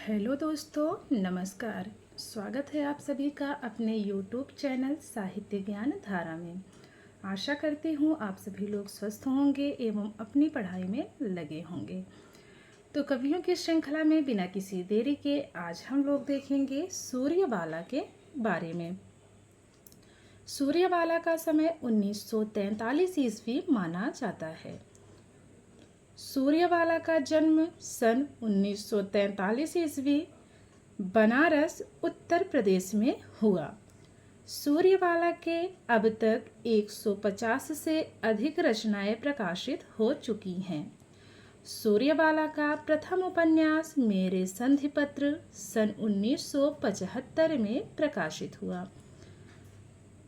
Hello दोस्तों, नमस्कार। स्वागत है आप सभी का अपने यूट्यूब चैनल साहित्य ज्ञान धारा में। आशा करती हूँ आप सभी लोग स्वस्थ होंगे एवं अपनी पढ़ाई में लगे होंगे। तो कवियों की श्रृंखला में बिना किसी देरी के आज हम लोग देखेंगे सूर्यबाला के बारे में। सूर्यबाला का समय 1943 ईस्वी माना जाता है। सूर्यबाला का जन्म सन 1943 ईस्वी बनारस उत्तर प्रदेश में हुआ। सूर्यबाला के अब तक 150 से अधिक रचनाएं प्रकाशित हो चुकी हैं। सूर्यबाला का प्रथम उपन्यास मेरे संधिपत्र सन 1975 में प्रकाशित हुआ।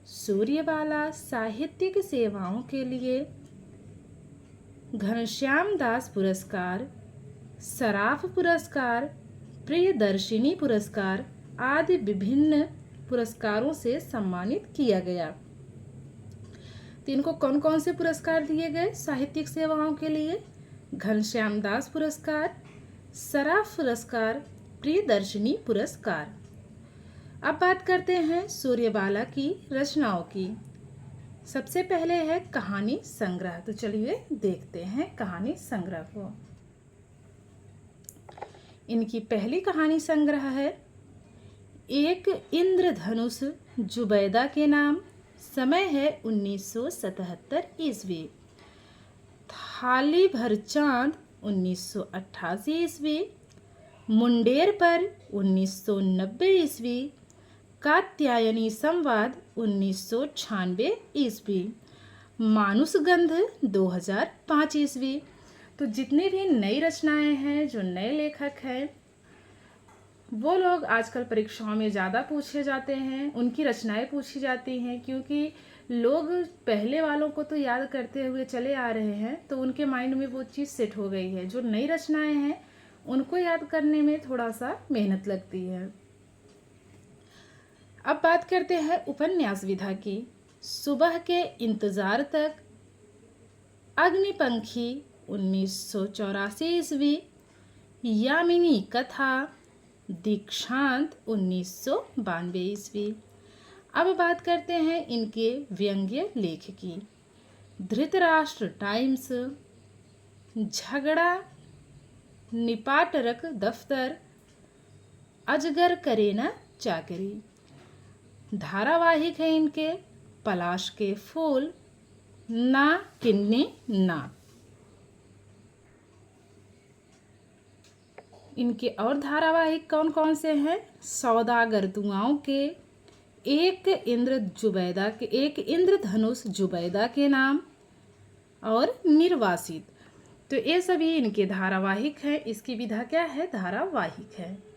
सूर्यबाला साहित्यिक सेवाओं के लिए घनश्याम दास पुरस्कार, सराफ पुरस्कार, प्रियदर्शिनी पुरस्कार आदि विभिन्न पुरस्कारों से सम्मानित किया गया। तो इनको कौन कौन से पुरस्कार दिए गए साहित्यिक सेवाओं के लिए? घनश्याम दास पुरस्कार, सराफ पुरस्कार, प्रियदर्शिनी पुरस्कार। अब बात करते हैं सूर्यबाला की रचनाओं की। सबसे पहले है कहानी संग्रह। तो चलिए देखते हैं कहानी संग्रह को। इनकी पहली कहानी संग्रह है एक इंद्रधनुष जुबैदा के नाम। समय है 1977 ईस्वी। थाली भर चांद 1988 ईस्वी। मुंडेर पर 1990 ईस्वी। कात्यायनी संवाद 1996 ईस्वी। मानुषगंध 2005 ईस्वी। तो जितनी भी नई रचनाएं हैं, जो नए लेखक हैं, वो लोग आजकल परीक्षाओं में ज़्यादा पूछे जाते हैं, उनकी रचनाएं पूछी जाती हैं, क्योंकि लोग पहले वालों को तो याद करते हुए चले आ रहे हैं, तो उनके माइंड में वो चीज़ सेट हो गई है। जो नई रचनाएं हैं उनको याद करने में थोड़ा सा मेहनत लगती है। अब बात करते हैं उपन्यास विधा की। सुबह के इंतजार तक, अग्निपंखी 1984 ईस्वी। यामिनी कथा, दीक्षांत 1992 ईस्वी। अब बात करते हैं इनके व्यंग्य लेख की। धृतराष्ट्र टाइम्स, झगड़ा, निपाटरक दफ्तर, अजगर करे न चाकरी। धारावाहिक है इनके पलाश के फूल, ना किन्नी ना। इनके और धारावाहिक कौन कौन से हैं? सौदागर दुआओं के, एक इंद्रधनुष जुबैदा के नाम और निर्वासित। तो ये सभी इनके धारावाहिक हैं। इसकी विधा क्या है? धारावाहिक है।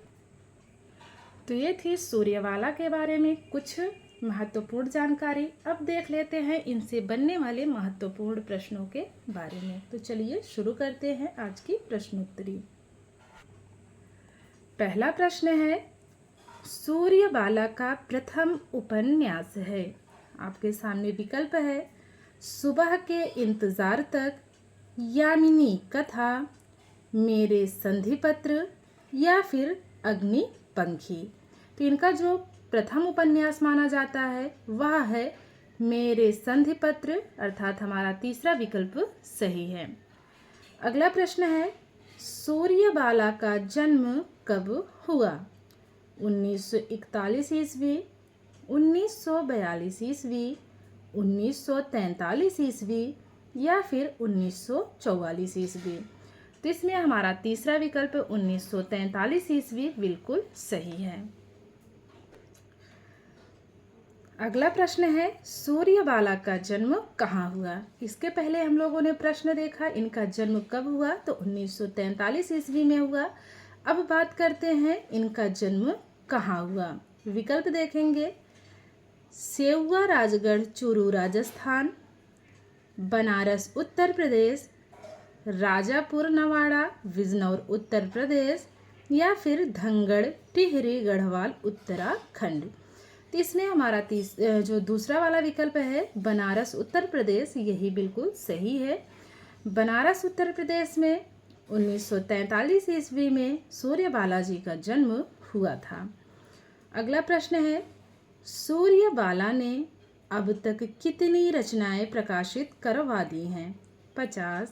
तो ये थी सूर्यबाला के बारे में कुछ महत्वपूर्ण जानकारी। अब देख लेते हैं इनसे बनने वाले महत्वपूर्ण प्रश्नों के बारे में। तो चलिए शुरू करते हैं आज की प्रश्नोत्तरी। पहला प्रश्न है, सूर्यबाला का प्रथम उपन्यास है। आपके सामने विकल्प है सुबह के इंतजार तक, यामिनी कथा, मेरे संधिपत्र या फिर अग्निपंखी। तो इनका जो प्रथम उपन्यास माना जाता है वह है मेरे संधिपत्र, अर्थात हमारा तीसरा विकल्प सही है। अगला प्रश्न है, सूर्यबाला का जन्म कब हुआ? 1941 ईस्वी, 1942 ईस्वी, 1943 ईस्वी या फिर 1944 ईस्वी। तो इसमें हमारा तीसरा विकल्प 1943 ईस्वी बिल्कुल सही है। अगला प्रश्न है, सूर्यबाला का जन्म कहाँ हुआ? इसके पहले हम लोगों ने प्रश्न देखा इनका जन्म कब हुआ, तो 1943 ईस्वी में हुआ। अब बात करते हैं इनका जन्म कहाँ हुआ। विकल्प देखेंगे, सेऊआ राजगढ़ चूरू राजस्थान, बनारस उत्तर प्रदेश, राजापुर नवाड़ा बिजनौर उत्तर प्रदेश या फिर धनगढ़ टिहरी गढ़वाल उत्तराखंड। तो इसमें हमारा जो दूसरा वाला विकल्प है बनारस उत्तर प्रदेश, यही बिल्कुल सही है। बनारस उत्तर प्रदेश में 1943 ईस्वी में सूर्य बालाजी का जन्म हुआ था। अगला प्रश्न है, सूर्य बाला ने अब तक कितनी रचनाएं प्रकाशित करवा दी हैं? 50,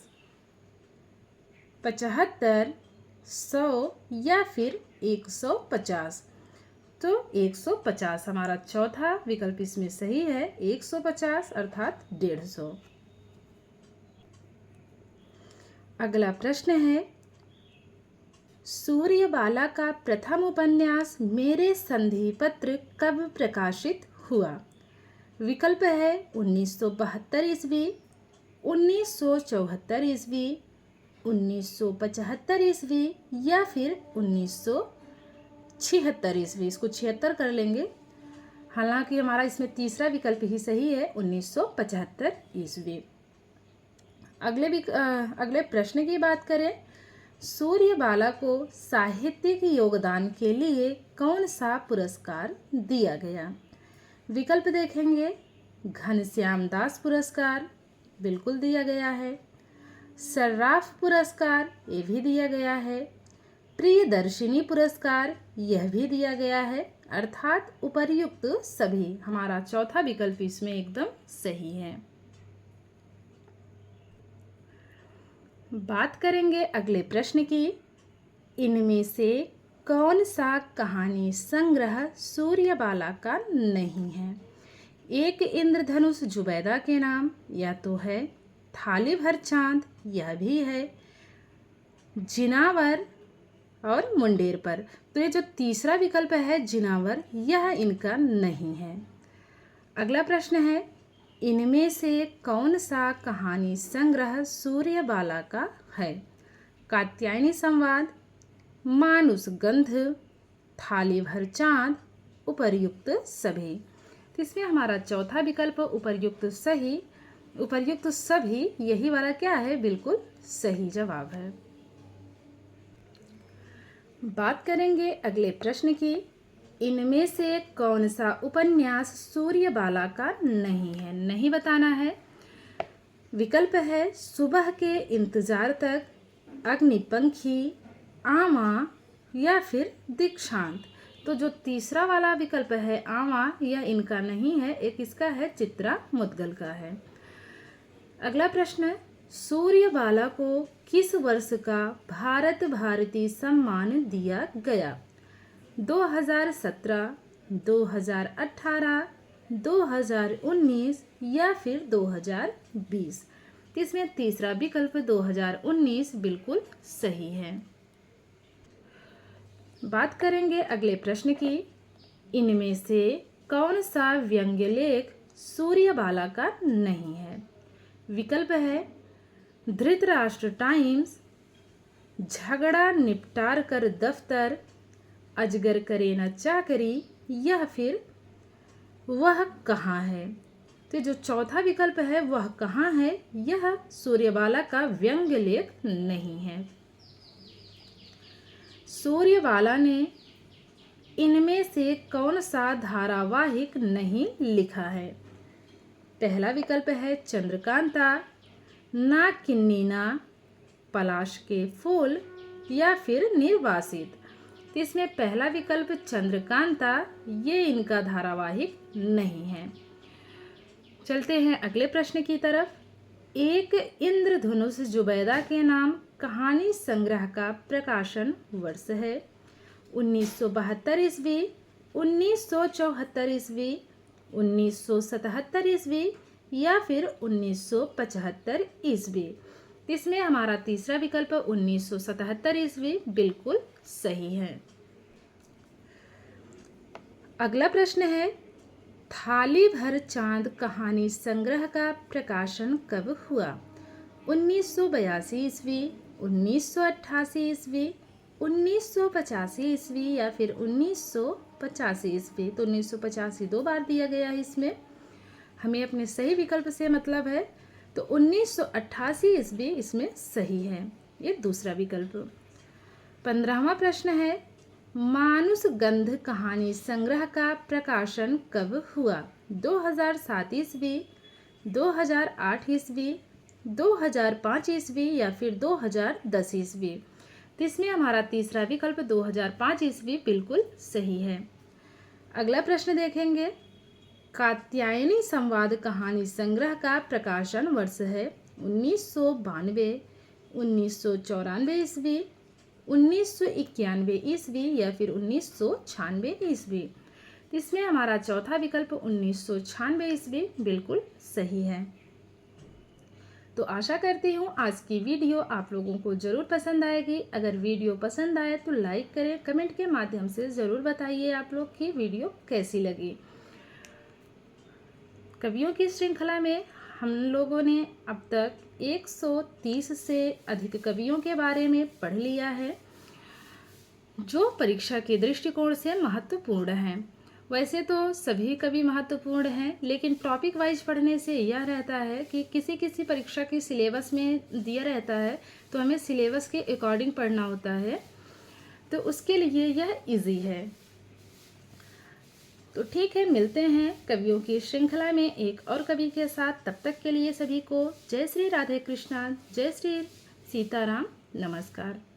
75, 100 या फिर 150? तो 150 हमारा चौथा विकल्प इसमें सही है। 150 अर्थात 150। अगला प्रश्न है, सूर्यबाला का प्रथम उपन्यास मेरे संधि पत्र कब प्रकाशित हुआ? विकल्प है 1972 ईस्वी, 1974 ईस्वी, 1975 ईस्वी या फिर 1976 ईस्वी। इसको 76 कर लेंगे, हालांकि हमारा इसमें तीसरा विकल्प ही सही है, 1975 ईस्वी। अगले प्रश्न की बात करें, सूर्यबाला को साहित्यिक योगदान के लिए कौन सा पुरस्कार दिया गया? विकल्प देखेंगे, घनश्याम दास पुरस्कार बिल्कुल दिया गया है, सर्राफ पुरस्कार ये भी दिया गया है, प्रियदर्शिनी पुरस्कार यह भी दिया गया है, अर्थात उपर्युक्त सभी। हमारा चौथा विकल्प इसमें एकदम सही है। बात करेंगे अगले प्रश्न की, इनमें से कौन सा कहानी संग्रह सूर्यबाला का नहीं है? एक इंद्रधनुष जुबैदा के नाम, या तो है थाली भर चांद, यह भी है जिनावर और मुंडेर पर। तो ये जो तीसरा विकल्प है जिनावर, यह इनका नहीं है। अगला प्रश्न है, इनमें से कौन सा कहानी संग्रह सूर्यबाला का है? कात्यायनी संवाद, मानुष गंध, थाली भर चांद, उपर्युक्त सभी। तो इसमें हमारा चौथा विकल्प उपर्युक्त सभी, यही वाला क्या है? बिल्कुल सही जवाब है। बात करेंगे अगले प्रश्न की, इनमें से कौन सा उपन्यास सूर्यबाला का नहीं है? नहीं बताना है। विकल्प है सुबह के इंतजार तक, अग्निपंखी, आमा या फिर दीक्षांत। तो जो तीसरा वाला विकल्प है आमा, यह इनका नहीं है, एक इसका है चित्रा मुदगल का है। अगला प्रश्न, सूर्यबाला को किस वर्ष का भारत भारती सम्मान दिया गया? 2017, 2018, 2019 या फिर 2020? इसमें तीसरा विकल्प 2019 बिल्कुल सही है। बात करेंगे अगले प्रश्न की, इनमें से कौन सा व्यंग्य लेख सूर्यबाला का नहीं है? विकल्प है धृतराष्ट्र टाइम्स, झगड़ा निपटार कर दफ्तर, अजगर करे न चाकरी या फिर वह कहाँ है? तो जो चौथा विकल्प है वह कहाँ है, यह सूर्यबाला का व्यंग्य लेख नहीं है। सूर्यबाला ने इनमें से कौन सा धारावाहिक नहीं लिखा है? पहला विकल्प है चंद्रकांता, ना किन्नीना, पलाश के फूल या फिर निर्वासित। तो इसमें पहला विकल्प चंद्रकांता, ये इनका धारावाहिक नहीं है। चलते हैं अगले प्रश्न की तरफ। एक इंद्रधनुष जुबैदा के नाम कहानी संग्रह का प्रकाशन वर्ष है 1972 ईस्वी, 1974 ईस्वी, 1977 ईस्वी या फिर 1975 ईस्वी? इसमें हमारा तीसरा विकल्प 1977 ईस्वी बिल्कुल सही है। अगला प्रश्न है, थाली भर चांद कहानी संग्रह का प्रकाशन कब हुआ? 1982 ईस्वी, 1988 ईस्वी, 1985 ईस्वी या फिर 1985 ईस्वी? तो 1985 दो बार दिया गया है, इसमें हमें अपने सही विकल्प से मतलब है, तो 1988 ईस्वी इसमें सही है, ये दूसरा विकल्प। 15वां प्रश्न है, मानुष गंध कहानी संग्रह का प्रकाशन कब हुआ? 2007 ईस्वी, 2008 ईस्वी, 2005 ईस्वी या फिर 2010 ईस्वी। तो इसमें हमारा तीसरा विकल्प 2005 ईस्वी बिल्कुल सही है। अगला प्रश्न देखेंगे, कात्यायनी संवाद कहानी संग्रह का प्रकाशन वर्ष है 1992, 1994 ईस्वी, 1991 ईस्वी या फिर 1996 ईस्वी। इसमें हमारा चौथा विकल्प 1996 ईस्वी बिल्कुल सही है। तो आशा करती हूँ आज की वीडियो आप लोगों को ज़रूर पसंद आएगी। अगर वीडियो पसंद आए तो लाइक करें, कमेंट के माध्यम से ज़रूर बताइए आप लोग की वीडियो कैसी लगी। कवियों की श्रृंखला में हम लोगों ने अब तक 130 से अधिक कवियों के बारे में पढ़ लिया है जो परीक्षा के दृष्टिकोण से महत्वपूर्ण हैं। वैसे तो सभी कवि महत्वपूर्ण हैं, लेकिन टॉपिक वाइज पढ़ने से यह रहता है कि किसी किसी परीक्षा के सिलेबस में दिया रहता है तो हमें सिलेबस के अकॉर्डिंग पढ़ना होता है, तो उसके लिए यह इजी है। तो ठीक है, मिलते हैं कवियों की श्रृंखला में एक और कवि के साथ। तब तक के लिए सभी को जय श्री राधे कृष्णा, जय श्री सीताराम, नमस्कार।